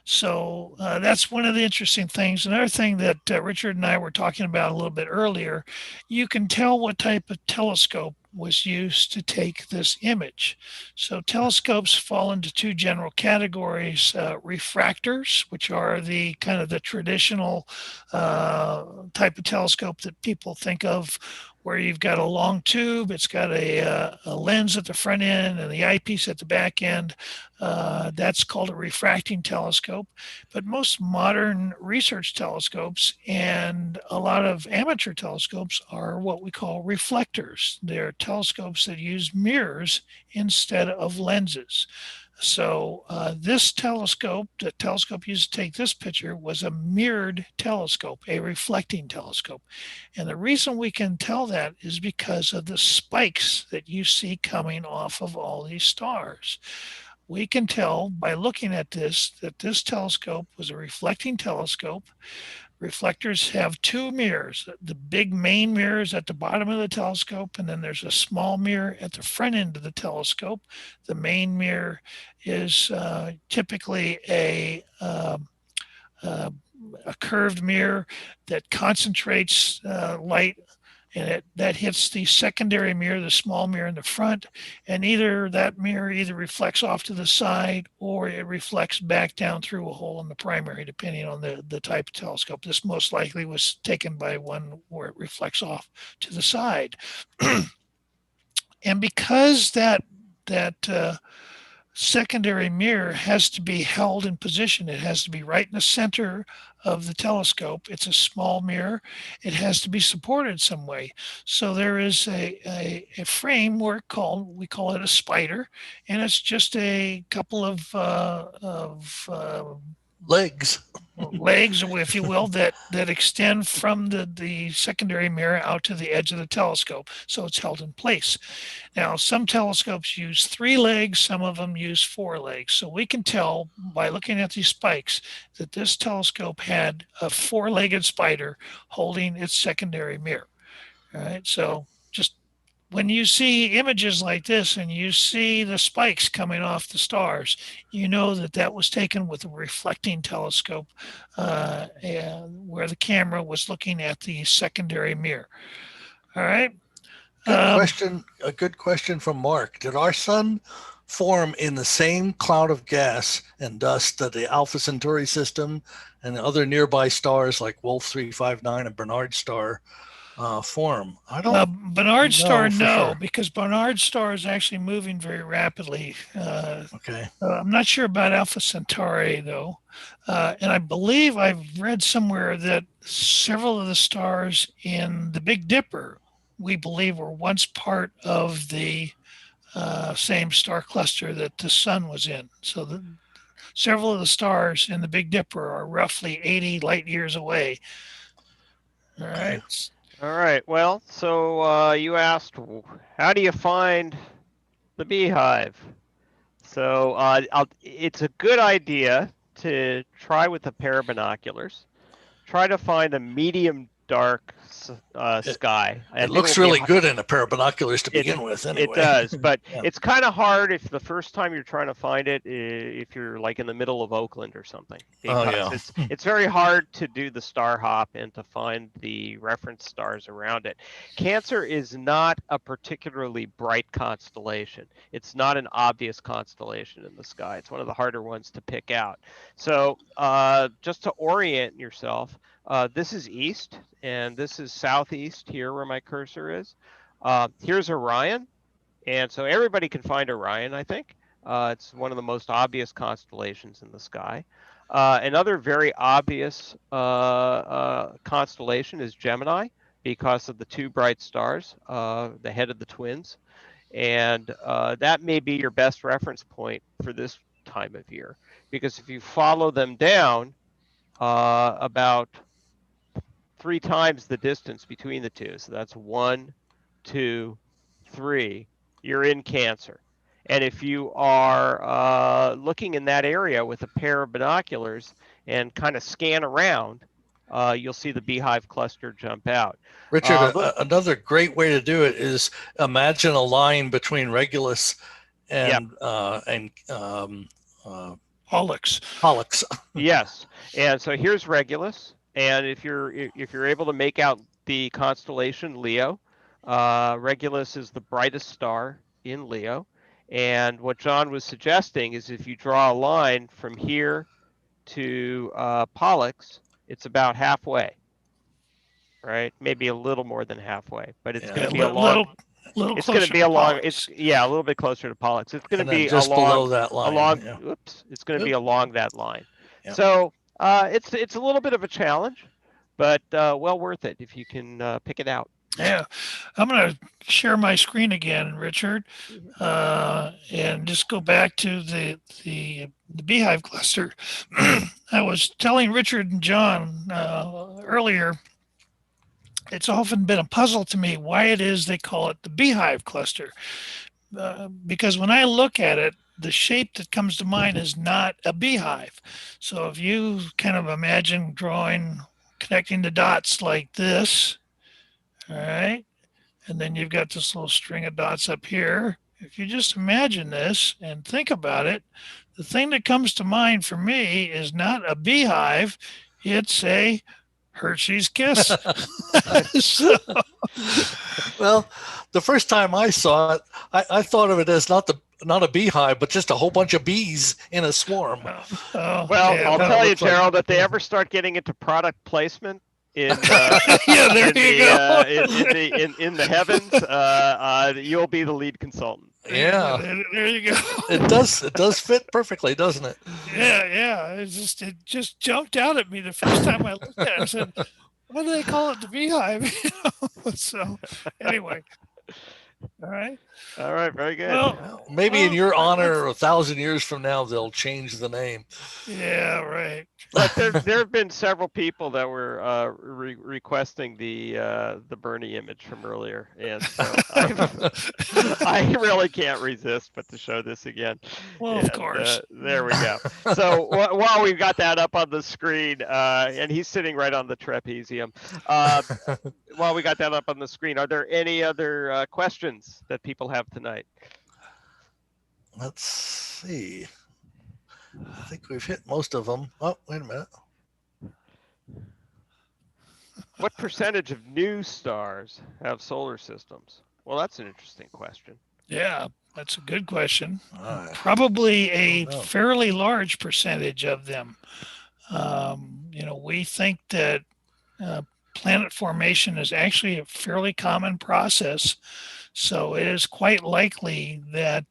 So that's one of the interesting things. Another thing that Richard and I were talking about a little bit earlier, you can tell what type of telescope was used to take this image. So telescopes fall into two general categories: refractors, which are the kind of the traditional type of telescope that people think of, where you've got a long tube, it's got a lens at the front end and the eyepiece at the back end. That's called a refracting telescope. But most modern research telescopes and a lot of amateur telescopes are what we call reflectors. They're telescopes that use mirrors instead of lenses. So this telescope, the telescope used to take this picture, was a mirrored telescope, a reflecting telescope. And the reason we can tell that is because of the spikes that you see coming off of all these stars. We can tell by looking at this that this telescope was a reflecting telescope. Reflectors have two mirrors. The big main mirror is at the bottom of the telescope, and then there's a small mirror at the front end of the telescope. The main mirror is typically a curved mirror that concentrates light, and that hits the secondary mirror, the small mirror in the front, and either that mirror either reflects off to the side or it reflects back down through a hole in the primary, depending on the type of telescope. This most likely was taken by one where it reflects off to the side. And because that secondary mirror has to be held in position. It has to be right in the center of the telescope. It's a small mirror. It has to be supported some way. So there is a framework we call it a spider, and it's just a couple of Legs. legs, if you will, that extend from the secondary mirror out to the edge of the telescope. So it's held in place. Now, some telescopes use 3 legs, some of them use 4 legs. So we can tell by looking at these spikes that this telescope had a 4-legged spider holding its secondary mirror. All right. So just when you see images like this and you see the spikes coming off the stars, you know that that was taken with a reflecting telescope where the camera was looking at the secondary mirror. All right. Good question. A good question from Mark. Did our sun form in the same cloud of gas and dust that the Alpha Centauri system and other nearby stars like Wolf 359 and Bernard star form? I don't Bernard star, know for no, sure. because Bernard star is actually moving very rapidly. Okay. I'm not sure about Alpha Centauri, though. And I believe I've read somewhere that several of the stars in the Big Dipper, we believe, were once part of the same star cluster that the sun was in. So several of the stars in the Big Dipper are roughly 80 light years away. All Okay. right. All right. Well, so you asked, how do you find the beehive? So it's a good idea to try with a pair of binoculars. try to find a medium dark sky. I It think looks will be really good in a pair of binoculars to it begin with, it anyway. does, but Yeah. it's kind of hard if the first time you're trying to find it, if you're like in the middle of Oakland or something, Oh, because yeah. it's very hard to do the star hop and to find the reference stars around it. Cancer is not a particularly bright constellation. It's not an obvious constellation in the sky. It's one of the harder ones to pick out. So just to orient yourself, this is east and this is southeast here where my cursor is. Here's Orion, and so everybody can find Orion, I think. It's one of the most obvious constellations in the sky. Another very obvious constellation is Gemini because of the two bright stars, the head of the twins. And that may be your best reference point for this time of year, because if you follow them down about 3 times the distance between the two, so that's 1, 2, 3, you're in Cancer. And if you are looking in that area with a pair of binoculars and kind of scan around, you'll see the beehive cluster jump out. Richard, another great way to do it is imagine a line between Regulus and Pollux. Pollux. Yes, and so here's Regulus, and if you're able to make out the constellation Leo, Regulus is the brightest star in Leo, and what John was suggesting is if you draw a line from here to Pollux, it's about halfway, right? Maybe a little more than halfway, but it's going to be a long. Little It's going to closer be to along. Pollux. It's a little bit closer to Pollux. It's going to And then be just below that line. along. Yeah. Oops, it's going to be along that line. Yep. So it's a little bit of a challenge, but well worth it if you can pick it out. Yeah, I'm going to share my screen again, Richard, and just go back to the beehive cluster. I was telling Richard and John earlier. It's often been a puzzle to me why it is they call it the beehive cluster. Because when I look at it, the shape that comes to mind is not a beehive. So if you kind of imagine connecting the dots like this, all right, and then you've got this little string of dots up here. If you just imagine this and think about it, the thing that comes to mind for me is not a beehive, it's a Hershey's Kiss. So, well, the first time I saw it, I thought of it as not a beehive, but just a whole bunch of bees in a swarm. Well, yeah, I'll tell you, Gerald, if they ever start getting into product placement in the heavens, you'll be the lead consultant. Yeah, there you go. It does fit perfectly, doesn't it? Yeah. It just jumped out at me the first time I looked at it. I said, "Why do they call it the beehive?" So anyway, all right, very good. Well, maybe in your honor, 1,000 years from now, they'll change the name. Yeah, right. But there have been several people that were requesting the Bernie image from earlier, and so I really can't resist but to show this again. Well, of course. There we go. So while we've got that up on the screen, and he's sitting right on the trapezium. While we got that up on the screen, are there any other questions that people have tonight? Let's see. I think we've hit most of them. Oh, wait a minute. What percentage of new stars have solar systems? Well, that's an interesting question. Yeah, that's a good question. Probably a fairly large percentage of them. We think that planet formation is actually a fairly common process. So it is quite likely that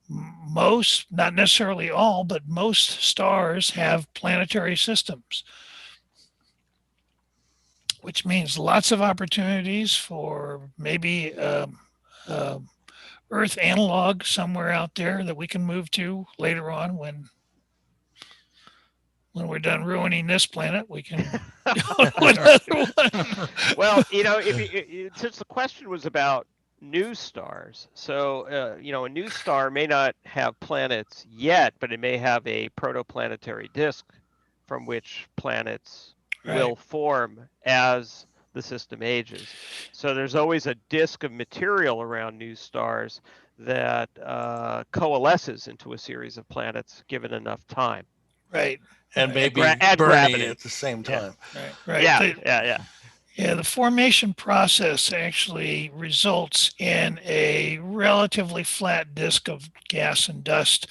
most, not necessarily all, but most stars have planetary systems, which means lots of opportunities for maybe Earth analog somewhere out there that we can move to later on when we're done ruining this planet. We can go to another one. Well, since the question was about new stars, so a new star may not have planets yet, but it may have a protoplanetary disk from which planets Right. will form as the system ages. So there's always a disk of material around new stars that coalesces into a series of planets given enough time. Right. And Right. maybe And Bernie gravity. at the same Yeah. time. Right. Yeah. The, Yeah. yeah, the formation process actually results in a relatively flat disk of gas and dust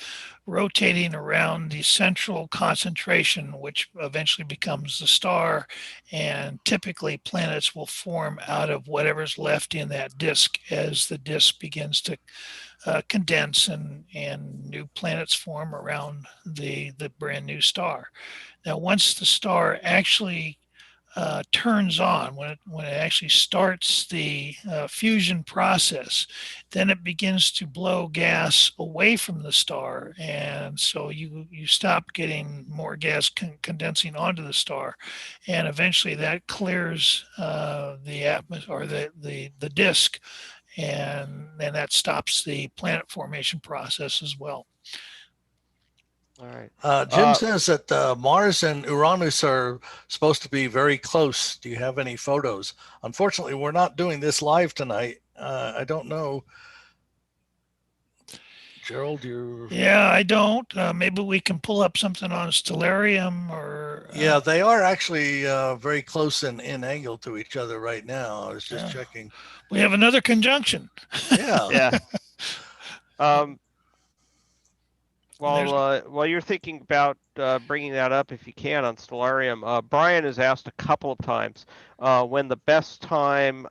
rotating around the central concentration, which eventually becomes the star. And typically, planets will form out of whatever's left in that disk as the disk begins to condense and new planets form around the brand new star. Now, once the star actually turns on, when it actually starts the fusion process, then it begins to blow gas away from the star, and so you stop getting more gas condensing onto the star, and eventually that clears the atmosphere or the disk, and then that stops the planet formation process as well. All right. Jim says that Mars and Uranus are supposed to be very close. Do you have any photos? Unfortunately, we're not doing this live tonight. I don't know. Gerald, you're. Yeah, I don't. Maybe we can pull up something on Stellarium or. Yeah, they are actually very close in angle to each other right now. I was just checking. We have another conjunction. Yeah. Yeah. While you're thinking about bringing that up, if you can, on Stellarium, Brian has asked a couple of times when the best time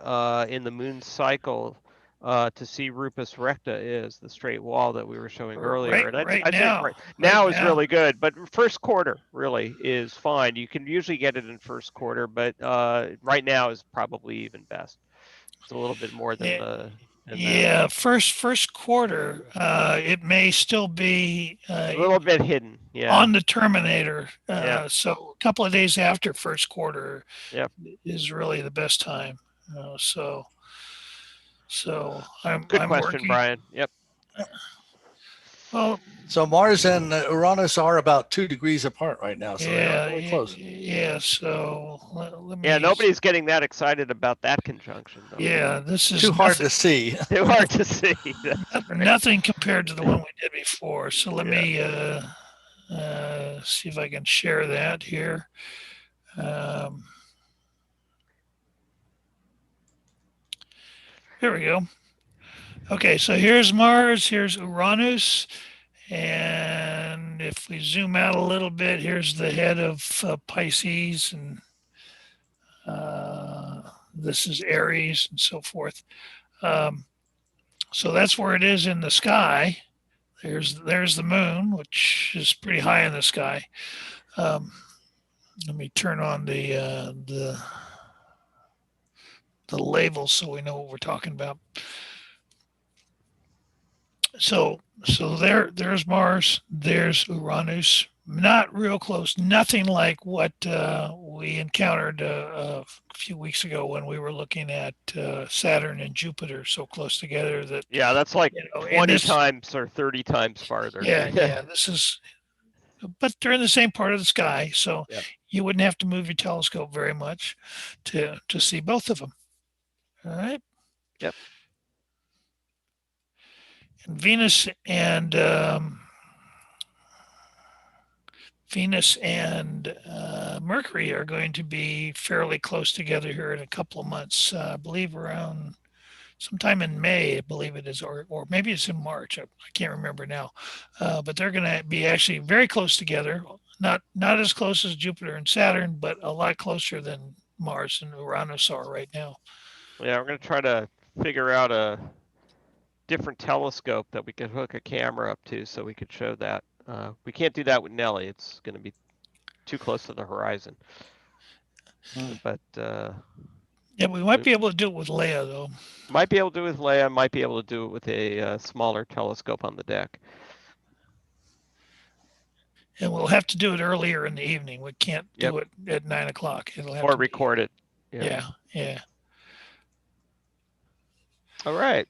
in the moon cycle to see Rupus Recta is, the straight wall that we were showing earlier. And Right I'd say now. right now is really good, but first quarter really is fine. You can usually get it in first quarter, but right now is probably even best. It's a little bit more than that. Yeah, first quarter, it may still be A little bit hidden, yeah. on the Terminator. Yeah. So a couple of days after first quarter Yep. is really the best time. So I'm Good I'm question, working. Brian. Yep. Well, So Mars and Uranus are about 2 degrees apart right now, so they are really close. Yeah. So let me. Yeah, nobody's getting that excited about that conjunction, though. Yeah, this is too hard to see. Too hard to see. Nothing compared to the one we did before. So let Yeah. me see if I can share that here. Here we go. Okay, so here's Mars, here's Uranus, and if we zoom out a little bit, here's the head of Pisces, and this is Aries, and so forth. So that's where it is in the sky. There's the moon, which is pretty high in the sky. Let me turn on the labels so we know what we're talking about. So there's Mars, there's Uranus. Not real close, nothing like what we encountered a few weeks ago when we were looking at Saturn and Jupiter so close together that. Yeah, that's like 20 this, times or 30 times farther. Yeah. This is, but they're in the same part of the sky, so you wouldn't have to move your telescope very much to see both of them. All right. Yep. And Venus and Mercury are going to be fairly close together here in a couple of months. I believe around sometime in May, I believe it is, or maybe it's in March. I can't remember now. But they're going to be actually very close together. Not as close as Jupiter and Saturn, but a lot closer than Mars and Uranus are right now. Yeah, we're going to try to figure out a different telescope that we could hook a camera up to so we could show that. We can't do that with Nellie. It's going to be too close to the horizon. But yeah, we might be able to do it with Leia, though. Might be able to do it with Leia. Might be able to do it with a smaller telescope on the deck. And we'll have to do it earlier in the evening. We can't do it at 9 o'clock. It'll have or to record it. Yeah. All right.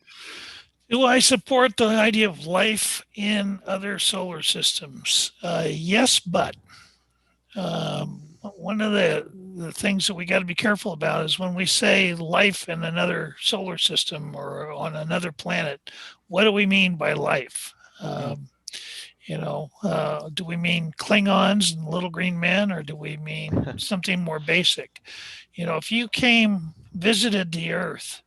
Do I support the idea of life in other solar systems? Yes, but One of the things that we got to be careful about is when we say life in another solar system or on another planet, what do we mean by life? Do we mean Klingons and little green men, or do we mean something more basic? If you visited the Earth,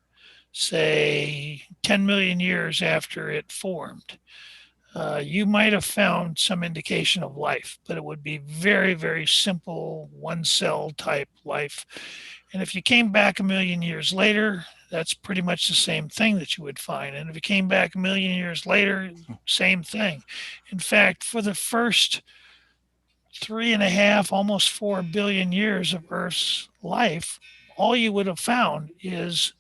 say 10 million years after it formed, you might have found some indication of life, but it would be very, very simple, one cell type life. And if you came back a million years later, that's pretty much the same thing that you would find. And if you came back a million years later, same thing. In fact, for the first 3.5, almost 4 billion years of Earth's life, all you would have found is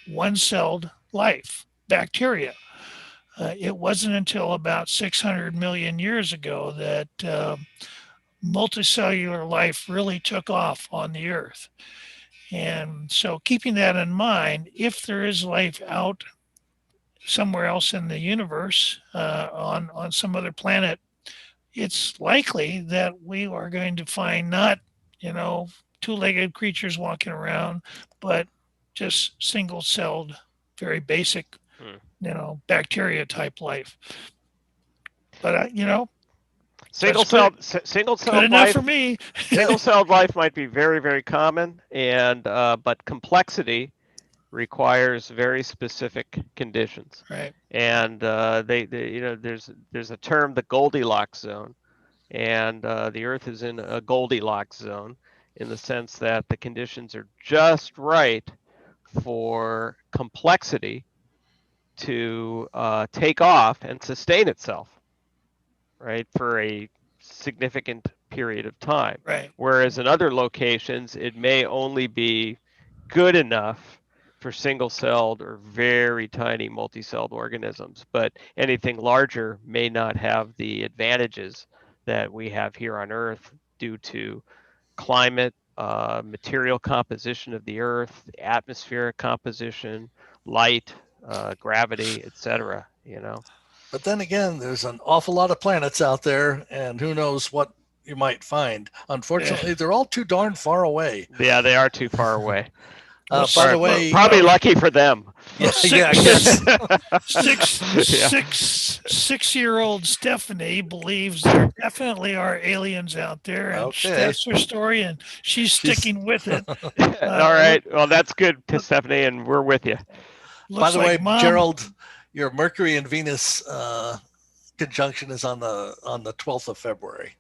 one celled life, bacteria. It wasn't until about 600 million years ago that multicellular life really took off on the Earth. And so, keeping that in mind, if there is life out somewhere else in the universe, on some other planet, it's likely that we are going to find not, two-legged creatures walking around, but just single-celled, very basic, bacteria type life. But Single-celled good enough life. for me. Single-celled life might be very, very common, and but complexity requires very specific conditions. Right. And there's a term, the Goldilocks zone, and the Earth is in a Goldilocks zone in the sense that the conditions are just right for complexity to take off and sustain itself, right, for a significant period of time. Right. Whereas in other locations, it may only be good enough for single-celled or very tiny multi-celled organisms, but anything larger may not have the advantages that we have here on Earth due to climate, material composition of the Earth, atmospheric composition, light, gravity, etc. But then again, there's an awful lot of planets out there, and who knows what you might find. Unfortunately, they're all too darn far away. Yeah, they are too far away. By the way, probably lucky for them. Yeah, I guess. 6-year-old Stephanie believes there definitely are aliens out there, and that's her story, and she's sticking with it. All right. Well, that's good, Stephanie, and we're with you. By the way, Mom, Gerald, your Mercury and Venus conjunction is on the 12th of February.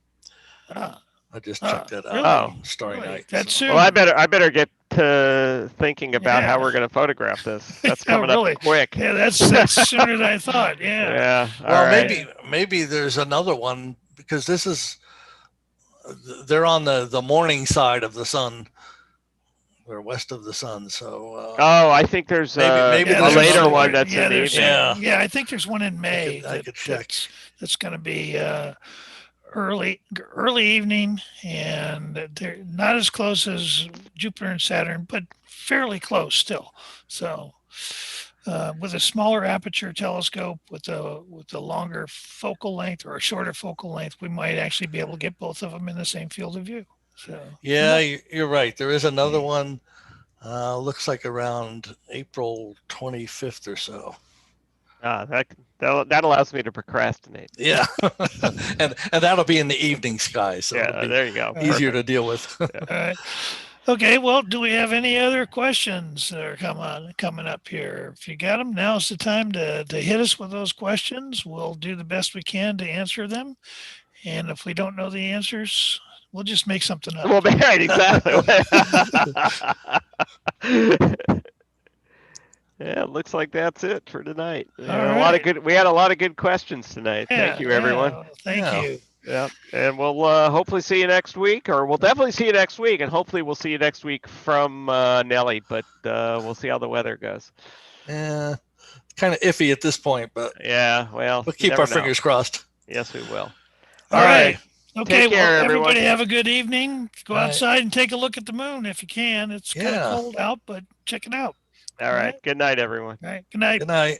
I just checked that out. Really? Starry night. That's soon. Well, I better get to thinking about how we're going to photograph this. That's coming up quick. Yeah, that's sooner than I thought. Yeah. Yeah. Well, maybe there's another one, because they're on the morning side of the sun. Or west of the sun, so. I think there's maybe a later one that's in the evening. Yeah, I think there's one in May. I could check. That's going to be early evening, and they're not as close as Jupiter and Saturn, but fairly close still. So, with a smaller aperture telescope, with a longer focal length or a shorter focal length, we might actually be able to get both of them in the same field of view. So, yeah, you're right. There is another one. Looks like around April 25th or so. That allows me to procrastinate. Yeah, and that'll be in the evening sky. So yeah, there you go. Easier to deal with. All right. Okay. Well, do we have any other questions that are coming up here? If you got them, now's the time to hit us with those questions. We'll do the best we can to answer them, and if we don't know the answers, we'll just make something up. Well, right, exactly. Yeah, it looks like that's it for tonight. We had a lot of good questions tonight. Yeah, thank you, everyone. Thank you. Yeah, and we'll hopefully see you next week, or we'll definitely see you next week, and hopefully we'll see you next week from Nellie, but we'll see how the weather goes. Yeah, kind of iffy at this point, but yeah, well, we'll keep our fingers crossed. Yes, we will. All right. Okay, take care, everybody have a good evening. Go outside and take a look at the moon if you can. It's kind of cold out, but check it out. All right. Good night, everyone. All right. Good night. Good night.